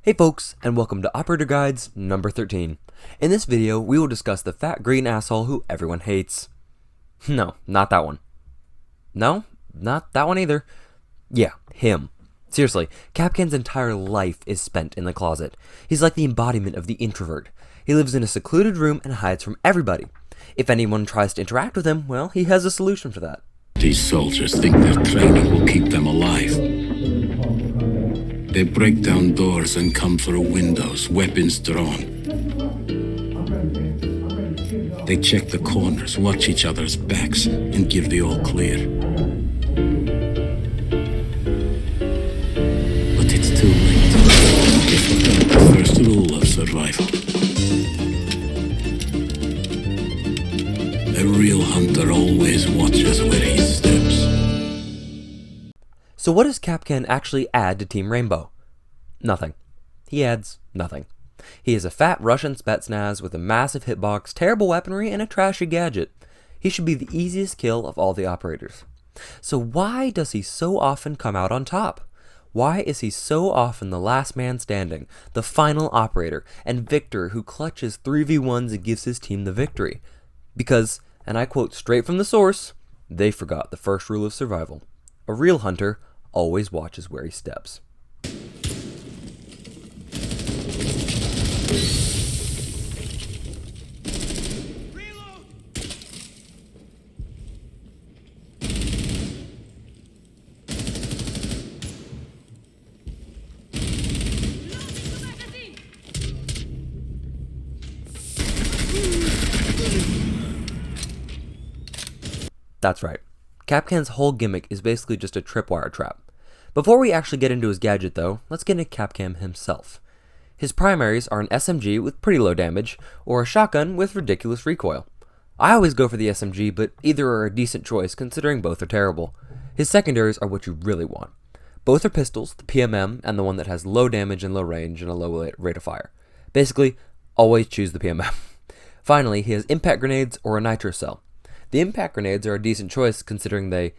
Hey folks, and welcome to Operator Guides number 13. In this video, we will discuss the fat green asshole who everyone hates. No, not that one. No, not that one either. Yeah, him. Seriously, Kapkan's entire life is spent in the closet. He's like the embodiment of the introvert. He lives in a secluded room and hides from everybody. If anyone tries to interact with him, well, he has a solution for that. These soldiers think their training will keep them alive. They break down doors and come through windows, weapons drawn. They check the corners, watch each other's backs, and give the all clear. But it's too late. They forgot the first rule of survival. A real hunter always watches where he steps. So what does Kapkan actually add to Team Rainbow? Nothing. He adds nothing. He is a fat Russian Spetsnaz with a massive hitbox, terrible weaponry, and a trashy gadget. He should be the easiest kill of all the operators. So why does he so often come out on top? Why is he so often the last man standing, the final operator, and victor who clutches 3v1s and gives his team the victory? Because, and I quote straight from the source, they forgot the first rule of survival. A real hunter always watches where he steps. That's right. Kapkan's whole gimmick is basically just a tripwire trap. Before we actually get into his gadget though, let's get into Kapkan himself. His primaries are an SMG with pretty low damage, or a shotgun with ridiculous recoil. I always go for the SMG, but either are a decent choice considering both are terrible. His secondaries are what you really want. Both are pistols, the PMM and the one that has low damage and low range and a low rate of fire. Basically, always choose the PMM. Finally, he has impact grenades or a nitro cell. The impact grenades are a decent choice considering they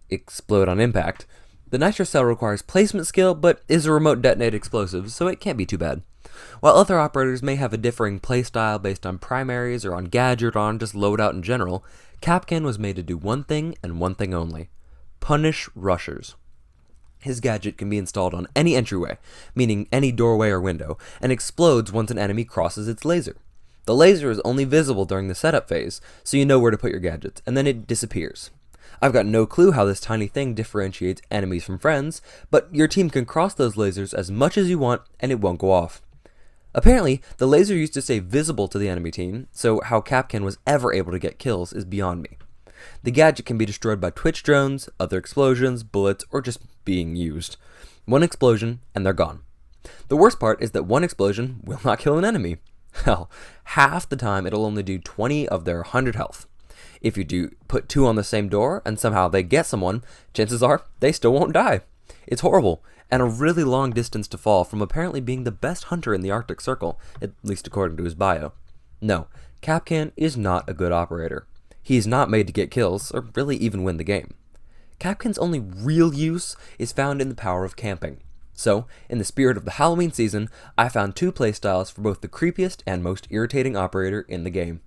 explode on impact. The nitro cell requires placement skill, but is a remote detonate explosive, so it can't be too bad. While other operators may have a differing playstyle based on primaries or on gadget or on just loadout in general, Kapkan was made to do one thing and one thing only: punish rushers. His gadget can be installed on any entryway, meaning any doorway or window, and explodes once an enemy crosses its laser. The laser is only visible during the setup phase, so you know where to put your gadgets, and then it disappears. I've got no clue how this tiny thing differentiates enemies from friends, but your team can cross those lasers as much as you want, and it won't go off. Apparently, the laser used to stay visible to the enemy team, so how Kapkan was ever able to get kills is beyond me. The gadget can be destroyed by twitch drones, other explosions, bullets, or just being used. One explosion, and they're gone. The worst part is that one explosion will not kill an enemy. Hell, half the time it'll only do 20 of their 100 health. If you do put two on the same door and somehow they get someone, chances are they still won't die. It's horrible, and a really long distance to fall from apparently being the best hunter in the Arctic Circle, at least according to his bio. No, Kapkan is not a good operator. He is not made to get kills, or really even win the game. Kapkan's only real use is found in the power of camping. So, in the spirit of the Halloween season, I found two playstyles for both the creepiest and most irritating operator in the game.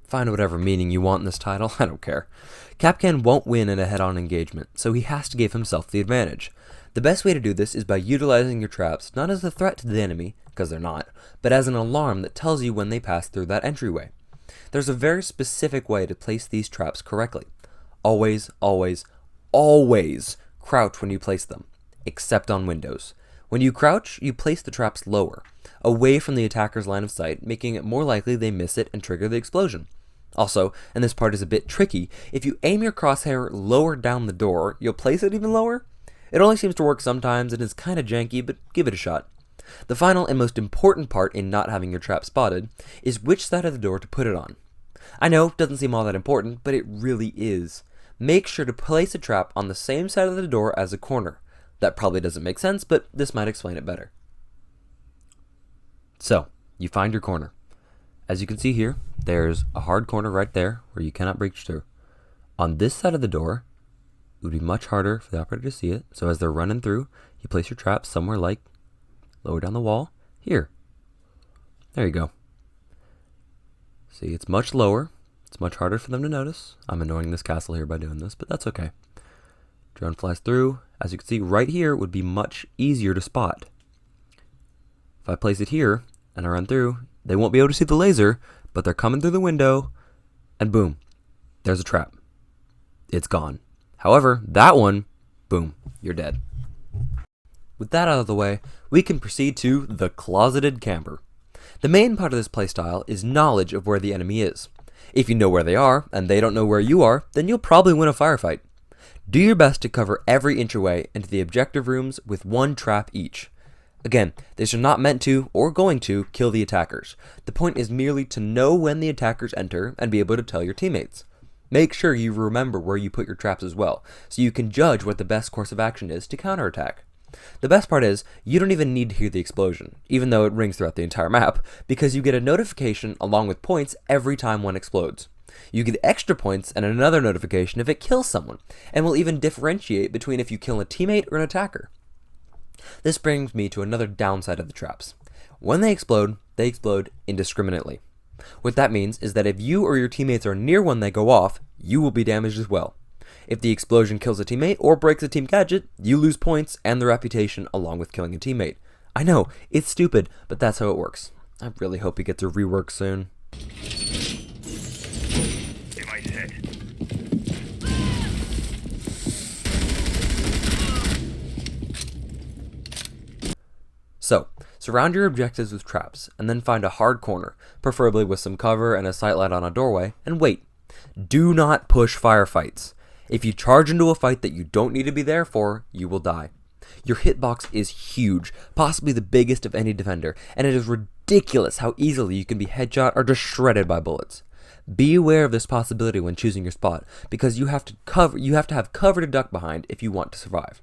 Find whatever meaning you want in this title, I don't care. Kapkan won't win in a head-on engagement, so he has to give himself the advantage. The best way to do this is by utilizing your traps not as a threat to the enemy, because they're not, but as an alarm that tells you when they pass through that entryway. There's a very specific way to place these traps correctly. Always, always, always crouch when you place them, except on windows. When you crouch, you place the traps lower, away from the attacker's line of sight, making it more likely they miss it and trigger the explosion. Also, and this part is a bit tricky, if you aim your crosshair lower down the door, you'll place it even lower? It only seems to work sometimes and is kinda janky, but give it a shot. The final and most important part in not having your trap spotted is which side of the door to put it on. I know, it doesn't seem all that important, but it really is. Make sure to place a trap on the same side of the door as a corner. That probably doesn't make sense, but this might explain it better. So, you find your corner. As you can see here, there's a hard corner right there where you cannot breach through. On this side of the door, it would be much harder for the operator to see it, so as they're running through, you place your trap somewhere like lower down the wall. Here. There you go. See, it's much lower. It's much harder for them to notice. I'm annoying this castle here by doing this, but that's okay. Drone flies through. As you can see, right here would be much easier to spot. If I place it here and I run through, they won't be able to see the laser, but they're coming through the window, and boom, there's a trap. It's gone. However, that one, boom, you're dead. With that out of the way, we can proceed to the Closeted Camper. The main part of this playstyle is knowledge of where the enemy is. If you know where they are, and they don't know where you are, then you'll probably win a firefight. Do your best to cover every inch away into the objective rooms with one trap each. Again, these are not meant to, or going to, kill the attackers. The point is merely to know when the attackers enter and be able to tell your teammates. Make sure you remember where you put your traps as well, so you can judge what the best course of action is to counterattack. The best part is, you don't even need to hear the explosion, even though it rings throughout the entire map, because you get a notification along with points every time one explodes. You get extra points and another notification if it kills someone, and will even differentiate between if you kill a teammate or an attacker. This brings me to another downside of the traps. When they explode indiscriminately. What that means is that if you or your teammates are near when they go off, you will be damaged as well. If the explosion kills a teammate or breaks a team gadget, you lose points and the reputation along with killing a teammate. I know, it's stupid, but that's how it works. I really hope he gets a rework soon. Device set. So, surround your objectives with traps, and then find a hard corner, preferably with some cover and a sightlight on a doorway, and wait. Do not push firefights. If you charge into a fight that you don't need to be there for, you will die. Your hitbox is huge, possibly the biggest of any defender, and it is ridiculous how easily you can be headshot or just shredded by bullets. Be aware of this possibility when choosing your spot, because you have to have cover to duck behind if you want to survive.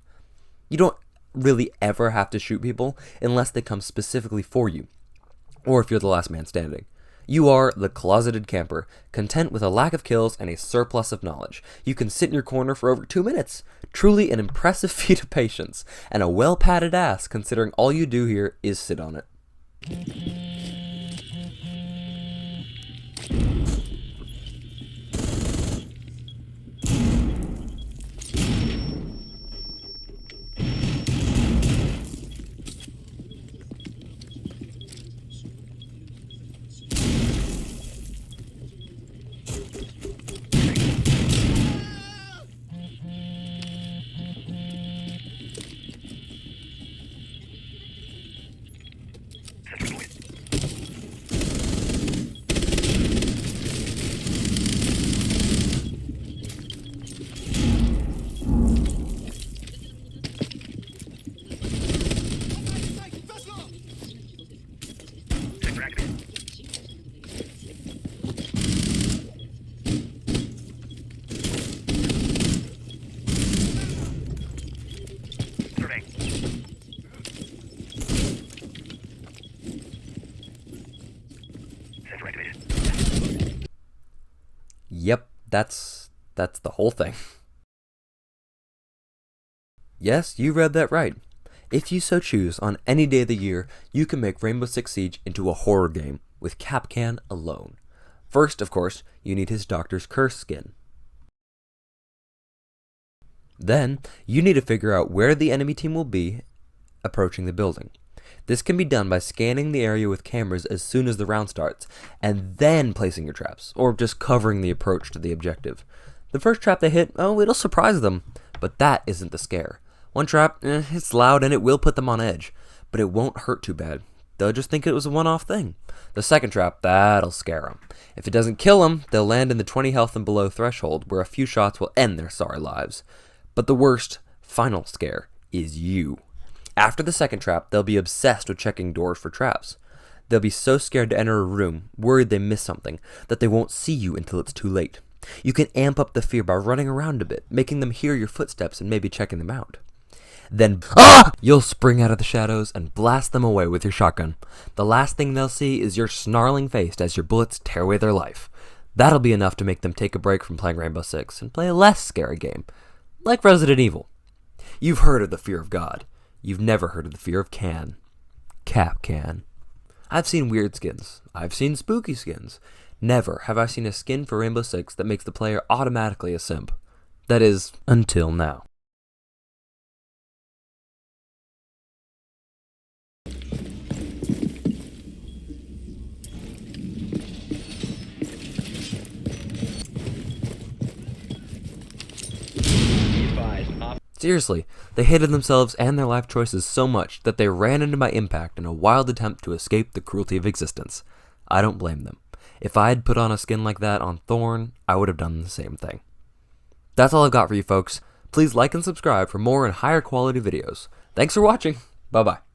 You don't really ever have to shoot people unless they come specifically for you, or if you're the last man standing. You are the Closeted Camper, content with a lack of kills and a surplus of knowledge. You can sit in your corner for over 2 minutes. Truly an impressive feat of patience, and a well-padded ass considering all you do here is sit on it. Yep, that's the whole thing. Yes, you read that right. If you so choose, on any day of the year, you can make Rainbow Six Siege into a horror game with Kapkan alone. First, of course, you need his Doctor's Curse skin. Then, you need to figure out where the enemy team will be approaching the building. This can be done by scanning the area with cameras as soon as the round starts, and then placing your traps, or just covering the approach to the objective. The first trap they hit, it'll surprise them, but that isn't the scare. One trap, it's loud and it will put them on edge, but it won't hurt too bad. They'll just think it was a one-off thing. The second trap, that'll scare them. If it doesn't kill them, they'll land in the 20 health and below threshold, where a few shots will end their sorry lives. But the worst, final scare is you. After the second trap, they'll be obsessed with checking doors for traps. They'll be so scared to enter a room, worried they miss something, that they won't see you until it's too late. You can amp up the fear by running around a bit, making them hear your footsteps and maybe checking them out. Then, you'll spring out of the shadows and blast them away with your shotgun. The last thing they'll see is your snarling face as your bullets tear away their life. That'll be enough to make them take a break from playing Rainbow Six and play a less scary game, like Resident Evil. You've heard of the fear of God. you've never heard of the fear of can. Kapkan. I've seen weird skins. I've seen spooky skins. Never have I seen a skin for Rainbow Six that makes the player automatically a simp. That is, until now. Seriously, they hated themselves and their life choices so much that they ran into my impact in a wild attempt to escape the cruelty of existence. I don't blame them. If I had put on a skin like that on Thorn, I would have done the same thing. That's all I've got for you folks. Please like and subscribe for more and higher quality videos. Thanks for watching. Bye bye.